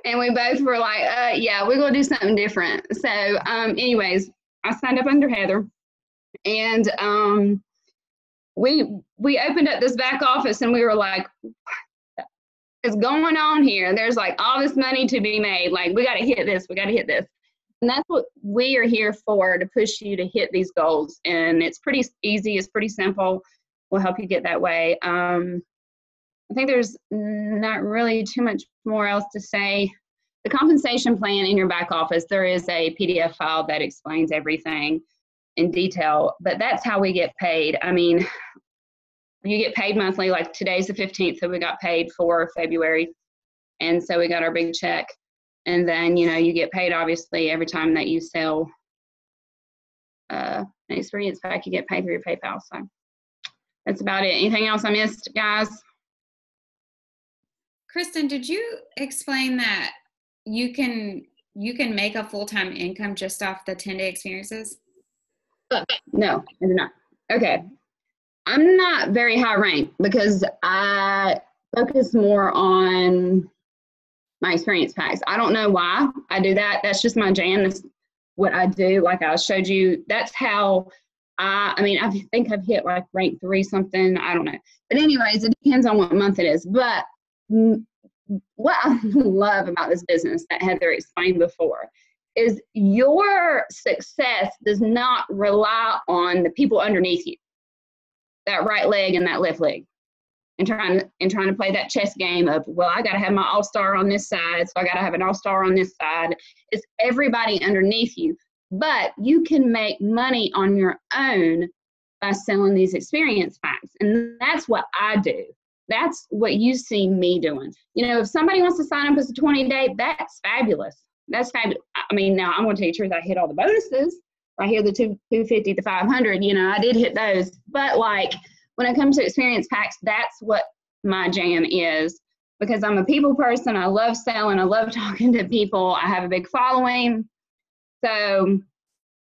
And we both were like, yeah, we're going to do something different. So anyways, I signed up under Heather, and we opened up this back office, and we were like, what's going on here? There's like all this money to be made. Like, we got to hit this. We got to hit this. And that's what we are here for, to push you to hit these goals. And it's pretty easy. It's pretty simple. We'll help you get that way. I think there's not really too much more else to say. The compensation plan in your back office, there is a PDF file that explains everything in detail, but that's how we get paid. I mean, you get paid monthly, like today's the 15th, so we got paid for February. And so we got our big check. And then, you get paid obviously every time that you sell an experience pack, you get paid through your PayPal. So that's about it. Anything else I missed, guys? Kristen, did you explain that you can make a full-time income just off the 10-day experiences? No, I did not. Okay. I'm not very high ranked because I focus more on my experience packs. I don't know why I do that. That's just my jam. That's what I do. Like I showed you, that's how I think I've hit like rank 3 something. I don't know. But anyways, it depends on what month it is. But what I love about this business that Heather explained before is your success does not rely on the people underneath you, that right leg and that left leg, and trying to play that chess game of, well, I got to have my all-star on this side, so I got to have an all-star on this side. It's everybody underneath you. But you can make money on your own by selling these experience packs. And that's what I do. that's what you see me doing. You know, if somebody wants to sign up as a 20-day, that's fabulous. That's fabulous. I mean, now I'm going to tell you the truth. I hit all the bonuses. I hear the 250, the 500, you know, I did hit those. But like when it comes to experience packs, that's what my jam is, because I'm a people person. I love selling. I love talking to people. I have a big following. So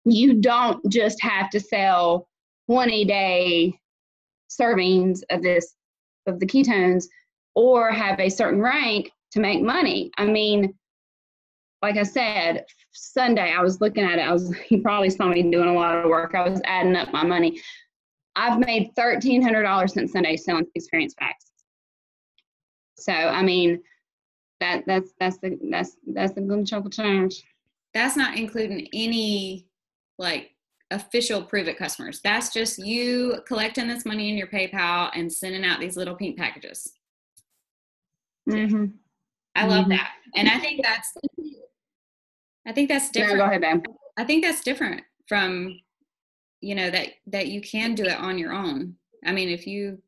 you don't just have to sell 20-day servings of the ketones or have a certain rank to make money. I mean, like I said, Sunday, I was looking at it. You probably saw me doing a lot of work. I was adding up my money. I've made $1,300 since Sunday selling experience packs. So, I mean, that's a good chunk of change. That's not including any like official Pruvit customers. That's just you collecting this money in your PayPal and sending out these little pink packages. Mm-hmm. I love that. And I think that's different. No, go ahead, babe. I think that's different from, you know, that you can do it on your own. I mean, if you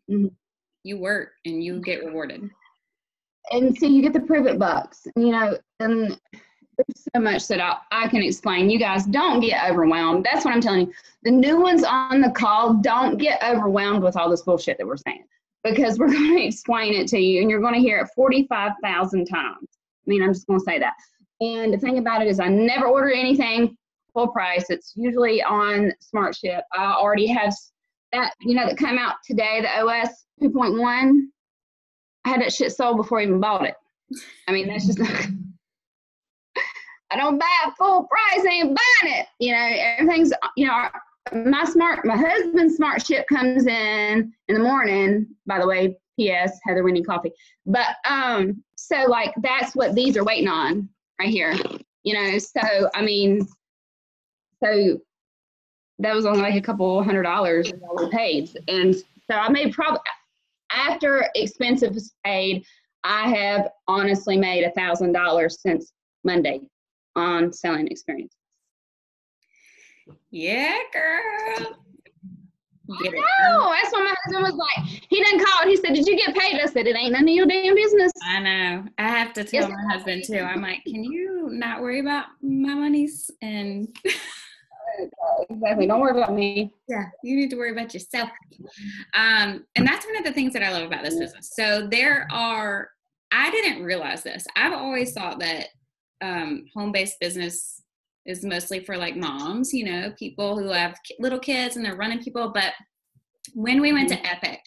you work and you get rewarded. And so you get the Pruvit bucks, you know, and there's so much that I can explain. You guys don't get overwhelmed. That's what I'm telling you. The new ones on the call, don't get overwhelmed with all this bullshit that we're saying, because we're going to explain it to you and you're going to hear it 45,000 times. I mean, I'm just going to say that. And the thing about it is I never order anything full price. It's usually on Smart Ship. I already have that, you know, that came out today, the OS 2.1. I had that shit sold before I even bought it. I mean, that's just, I don't buy it full price, I ain't buying it. You know, everything's, you know, my husband's Smart Ship comes in the morning, by the way, P.S., Heather, we need coffee. But, so like, that's what these are waiting on right here, you know? So, I mean, so that was only like a couple $100 that we paid. And so I made probably, after expenses paid, I have honestly made $1,000 since Monday on selling experience. Yeah, girl. Get it. No, that's what my husband was like. He didn't call it. He said, "Did you get paid?" I said, "It ain't none of your damn business." I know. I have to tell my husband too. I'm like, can you not worry about my monies? And exactly. Don't worry about me. yeah, you need to worry about yourself. And that's one of the things that I love about this business. So I didn't realize this. I've always thought that home-based business is mostly for like moms, you know, people who have little kids and they're running people. But when we went to Epic,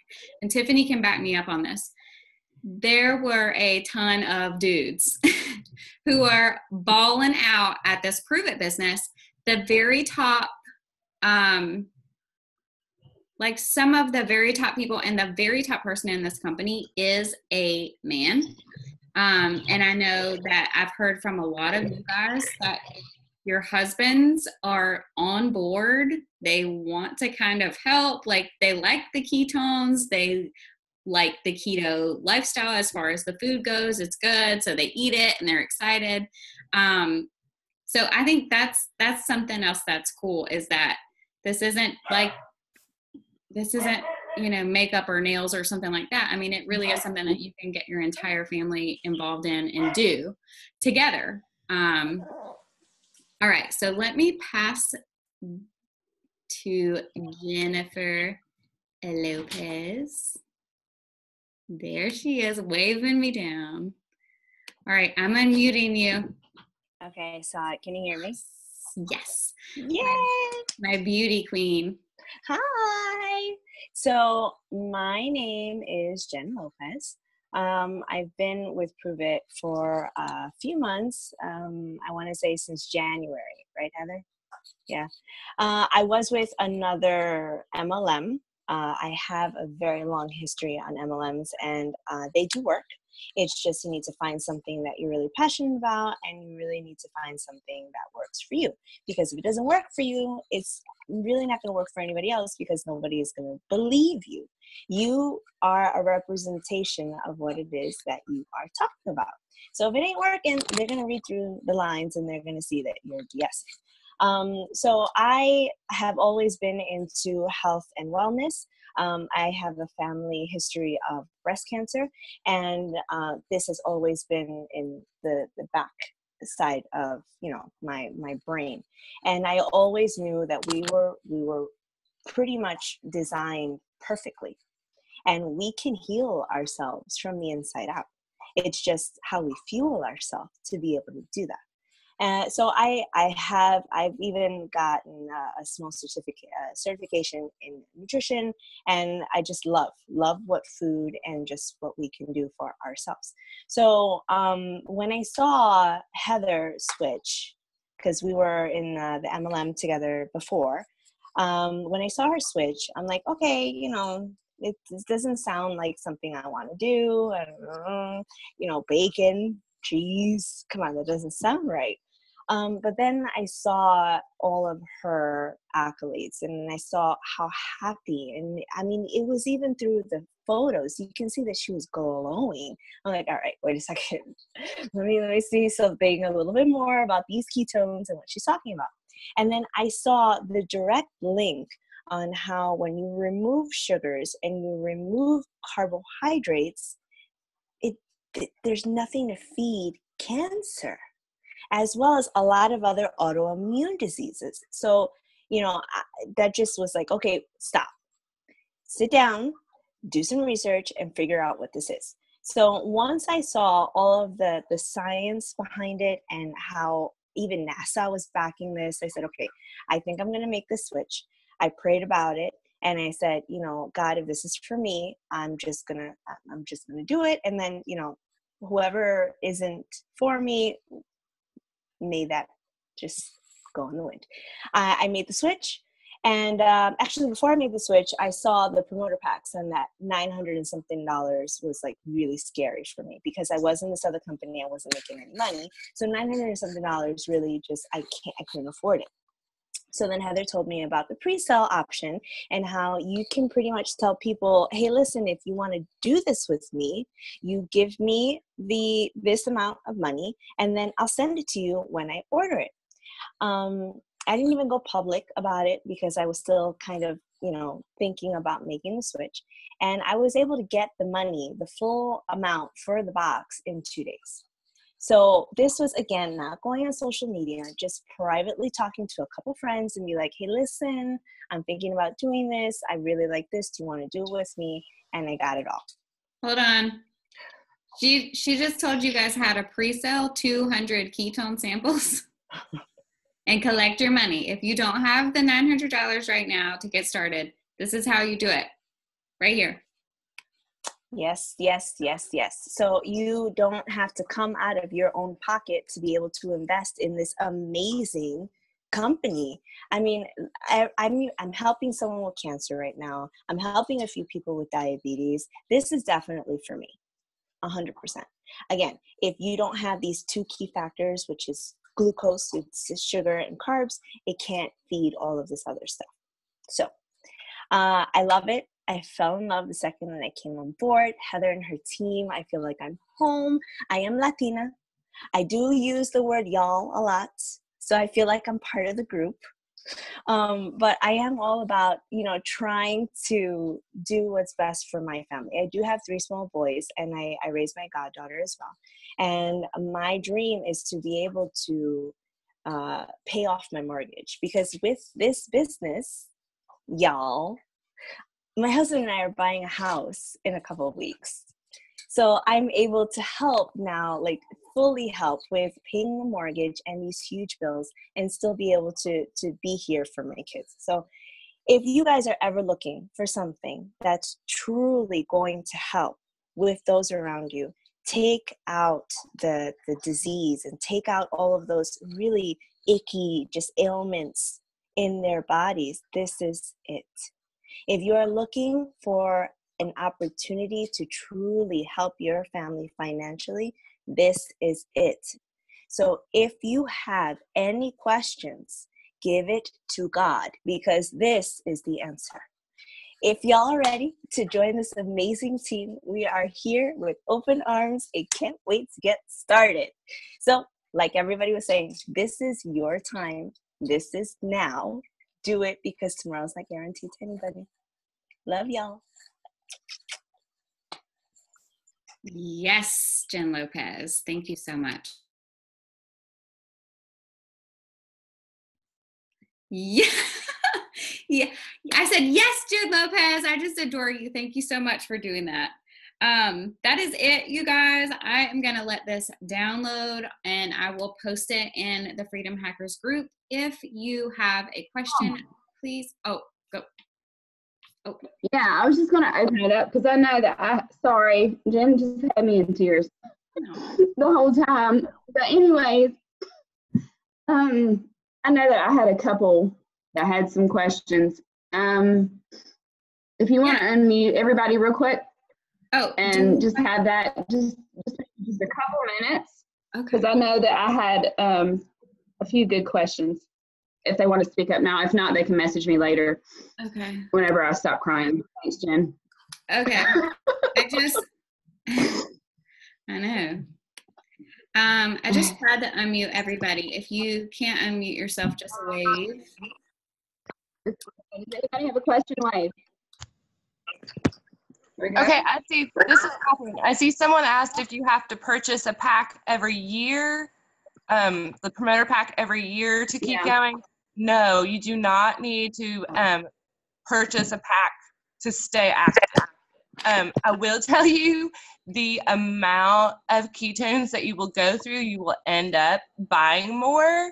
and Tiffany can back me up on this, there were a ton of dudes who are balling out at this Pruvit business. The very top, like some of the very top people, and the very top person in this company is a man. And I know that I've heard from a lot of you guys that your husbands are on board. They want to kind of help. Like they like the ketones. They like the keto lifestyle as far as the food goes. It's good. So they eat it and they're excited. So I think that's something else that's cool, is that this isn't, you know, makeup or nails or something like that. I mean, it really is something that you can get your entire family involved in and do together. All right, so let me pass to Jennifer Lopez. There she is, waving me down. All right, I'm unmuting you. Okay, so can you hear me? Yes. Yay! My beauty queen. Hi. So my name is Jen Lopez. I've been with Pruvit for a few months. I want to say since January, right, Heather? Yeah. I was with another MLM. I have a very long history on MLMs, and they do work. It's just you need to find something that you're really passionate about, and you really need to find something that works for you. Because if it doesn't work for you, it's really not going to work for anybody else, because nobody is going to believe you. You are a representation of what it is that you are talking about. So if it ain't working, they're going to read through the lines and they're going to see that you're BSing. So I have always been into health and wellness. I have a family history of breast cancer, and this has always been in the back side of, you know, my brain. And I always knew that we were pretty much designed perfectly, and we can heal ourselves from the inside out. It's just how we fuel ourselves to be able to do that. So I've even gotten a small certification in nutrition, and I just love what food and just what we can do for ourselves. So when I saw Heather switch, because we were in the MLM together before, when I saw her switch, I'm like, okay, you know, this doesn't sound like something I want to do. I don't know, you know, bacon, cheese, come on, that doesn't sound right. But then I saw all of her accolades, and I saw how happy, and I mean, it was even through the photos, you can see that she was glowing. I'm like, all right, wait a second. let me see something a little bit more about these ketones and what she's talking about. And then I saw the direct link on how when you remove sugars and you remove carbohydrates, there's nothing to feed cancer, as well as a lot of other autoimmune diseases. So, you know, that just was like, okay, stop, sit down, do some research, and figure out what this is. So once I saw all of the science behind it and how even NASA was backing this, I said, okay, I think I'm going to make this switch. I prayed about it, and I said, you know, God, if this is for me, I'm just gonna do it. And then, you know, whoever isn't for me, may that just go in the wind. I made the switch, and actually before I made the switch, I saw the promoter packs, and that $900 and something was like really scary for me, because I was in this other company, I wasn't making any money, so $900 and something really just I couldn't afford it. So then Heather told me about the pre-sale option and how you can pretty much tell people, hey, listen, if you want to do this with me, you give me this amount of money, and then I'll send it to you when I order it. I didn't even go public about it because I was still kind of, you know, thinking about making the switch. And I was able to get the money, the full amount for the box, in 2 days. So this was, again, not going on social media, just privately talking to a couple friends and be like, hey, listen, I'm thinking about doing this. I really like this. Do you want to do it with me? And I got it all. Hold on. She just told you guys how to pre-sell 200 ketone samples and collect your money. If you don't have the $900 right now to get started, this is how you do it. Right here. Yes. So you don't have to come out of your own pocket to be able to invest in this amazing company. I mean, I'm helping someone with cancer right now. I'm helping a few people with diabetes. This is definitely for me, 100%. Again, if you don't have these two key factors, which is glucose, it's sugar, and carbs, it can't feed all of this other stuff. So I love it. I fell in love the second that I came on board. Heather and her team, I feel like I'm home. I am Latina. I do use the word y'all a lot, so I feel like I'm part of the group. But I am all about, you know, trying to do what's best for my family. I do have 3 small boys, and I raise my goddaughter as well. And my dream is to be able to pay off my mortgage, because with this business, y'all, my husband and I are buying a house in a couple of weeks. So I'm able to help now, like fully help with paying the mortgage and these huge bills, and still be able to be here for my kids. So if you guys are ever looking for something that's truly going to help with those around you, take out the disease and take out all of those really icky just ailments in their bodies, this is it. If you are looking for an opportunity to truly help your family financially, this is it. So if you have any questions, give it to God, because this is the answer. If y'all are ready to join this amazing team, we are here with open arms and can't wait to get started. So like everybody was saying, this is your time. This is now. Do it, because tomorrow's not guaranteed to anybody. Love y'all. Yes, Jen Lopez. Thank you so much. Yeah. Yeah. I said, yes, Jen Lopez. I just adore you. Thank you so much for doing that. That is it, you guys. I am going to let this download and I will post it in the Freedom Hackers group. If you have a question, please. Oh, go. Oh. Yeah, I was just going to open it up because I know that sorry, Jen just had me in tears the whole time. But anyways, I know that I had a couple that had some questions. If you want to unmute everybody real quick. Oh, and just have that just a couple minutes. Okay. Because I know that I had a few good questions. If they want to speak up now, if not, they can message me later. Okay. Whenever I stop crying. Thanks, Jen. Okay. I know. I just tried to unmute everybody. If you can't unmute yourself, just wave. Does anybody have a question? Wave. Okay, I see. This is Catherine. I see someone asked if you have to purchase a pack every year, the promoter pack every year to keep going. No, you do not need to purchase a pack to stay active. I will tell you the amount of ketones that you will go through, you will end up buying more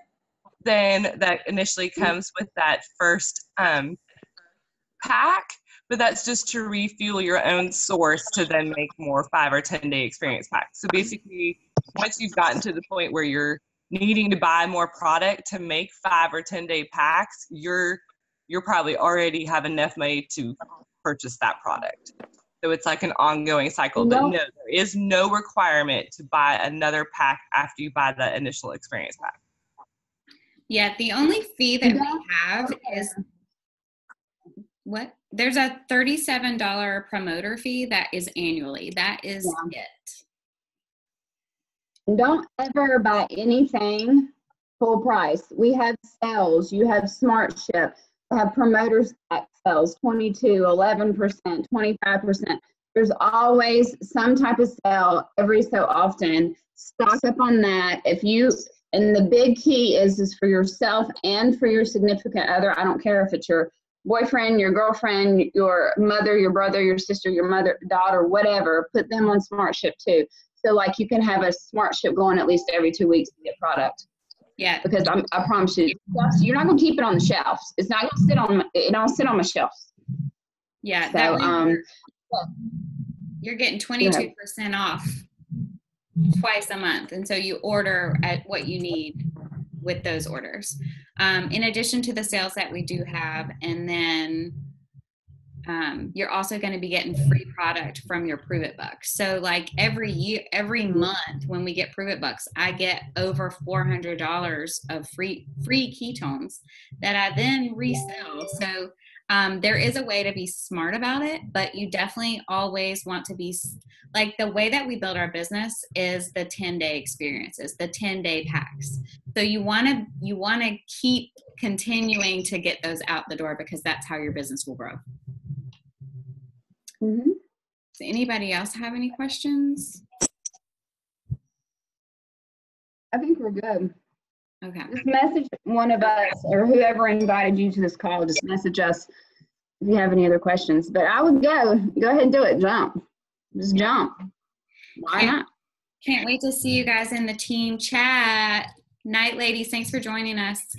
than that initially comes with that first pack. But that's just to refuel your own source to then make more 5 or 10 day experience packs. So basically, once you've gotten to the point where you're needing to buy more product to make 5 or 10 day packs, you're probably already have enough money to purchase that product. So it's like an ongoing cycle. But no, there is no requirement to buy another pack after you buy the initial experience pack. Yeah, the only fee that we have is what? There's a $37 promoter fee that is annually. That is it. Don't ever buy anything full price. We have sales. You have Smart Ship. Have promoters pack sales, 22, 11%, 25%. There's always some type of sale every so often. Stock up on that. And the big key is for yourself and for your significant other. I don't care if it's your boyfriend, your girlfriend, your mother, your brother, your sister, your mother, daughter, whatever. Put them on Smart Ship too. So like you can have a Smart Ship going at least every 2 weeks to get product. Yeah. Because I promise you, you're not gonna keep it on the shelves. It's not gonna sit on my shelves. Yeah. So that you're getting 22% off twice a month, and so you order at what you need with those orders. In addition to the sales that we do have, and then you're also going to be getting free product from your Pruvit Bucks. So like every month when we get Pruvit Bucks, I get over $400 of free ketones that I then resell. So there is a way to be smart about it, but you definitely always want to be like the way that we build our business is the 10-day experiences, the 10-day packs. So you want to keep continuing to get those out the door because that's how your business will grow. Mm-hmm. Does anybody else have any questions? I think we're good. Okay. Just message one of us or whoever invited you to this call. Just message us if you have any other questions. But I would go ahead and do it. Jump. Just jump. Why not? Can't wait to see you guys in the team chat. Night, ladies. Thanks for joining us.